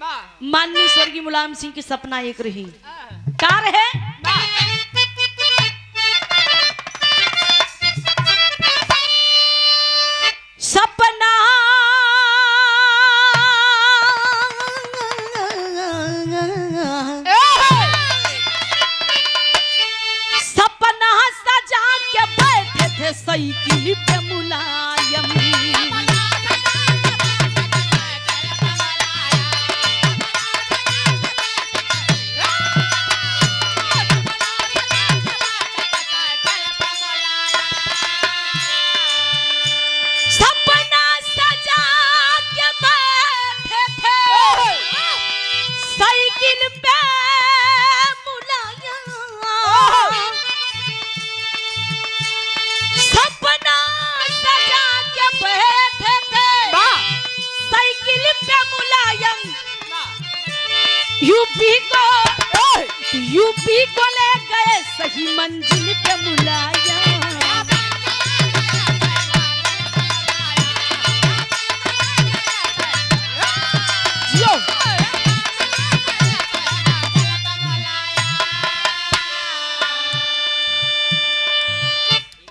माननीय स्वर्गीय मुलायम सिंह की सपना एक रही कार है सपना सपना सजा के बैठे थे साइकिल पे मुलायम यूपी को ले गए सही मंजिल पे मुलायम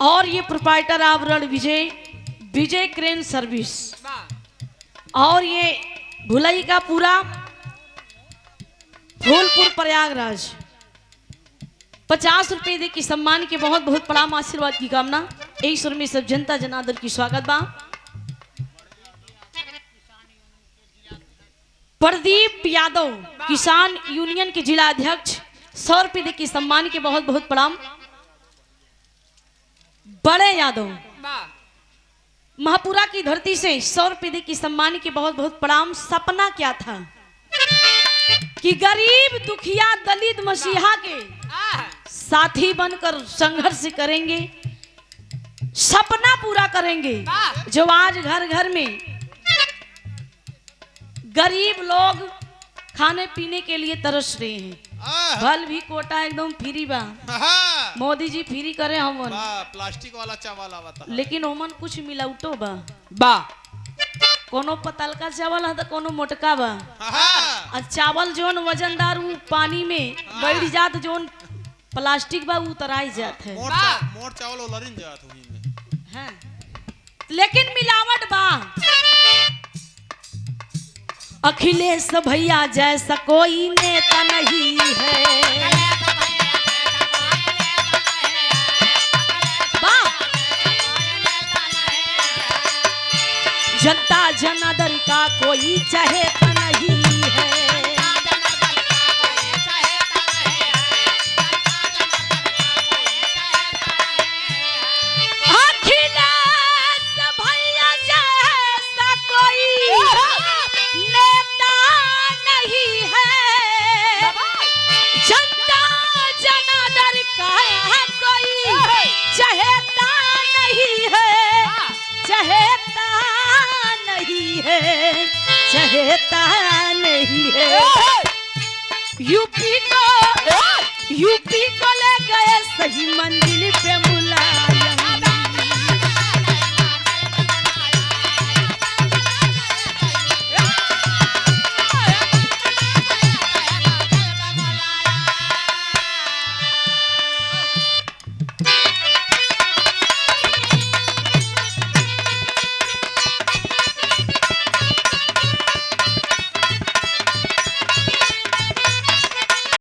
और ये प्रोप्राइटर आवरण विजय क्रेन सर्विस और ये भुलई का पूरा फूलपुर प्रयागराज 50 रुपए दे की सम्मान के बहुत बहुत प्रणाम आशीर्वाद की कामना एक सुर में सब जनता जनार्दन की स्वागत बा। प्रदीप यादव किसान यूनियन के जिला अध्यक्ष 100 रुपए दे की सम्मान के बहुत बहुत प्रणाम। बड़े यादव महापुरा की धरती से 100 रुपए दे की सम्मान के बहुत बहुत प्रणाम। सपना क्या था कि गरीब दुखिया दलित मसीहा के साथी बनकर संघर्ष करेंगे, सपना पूरा करेंगे जो आज घर घर में गरीब लोग खाने पीने के लिए तरस रहे हैं। फल भी कोटा एकदम फ्री बा, मोदी जी फ्री करे हमन प्लास्टिक वाला चावल आवता लेकिन हमन कुछ मिलाउटो बा कोनो पतलका चावल है तो कोनो मोटका बा और चावल जोन वजनदार वो पानी में बैठ जात जोन प्लास्टिक बा उतराई जात है मोट चावल उलरिन जात हुई में हां लेकिन मिलावट बा। अखिलेश भैया जैसा कोई नेता नहीं है जनता जनार्दन का कोई चहेता नहीं है अखिलेश भैया जैसा कोई नेता नहीं है जनता जनार्दन का कोई चहेता नहीं है चहेता नहीं है यूपी को ले गए सही मंजिल पे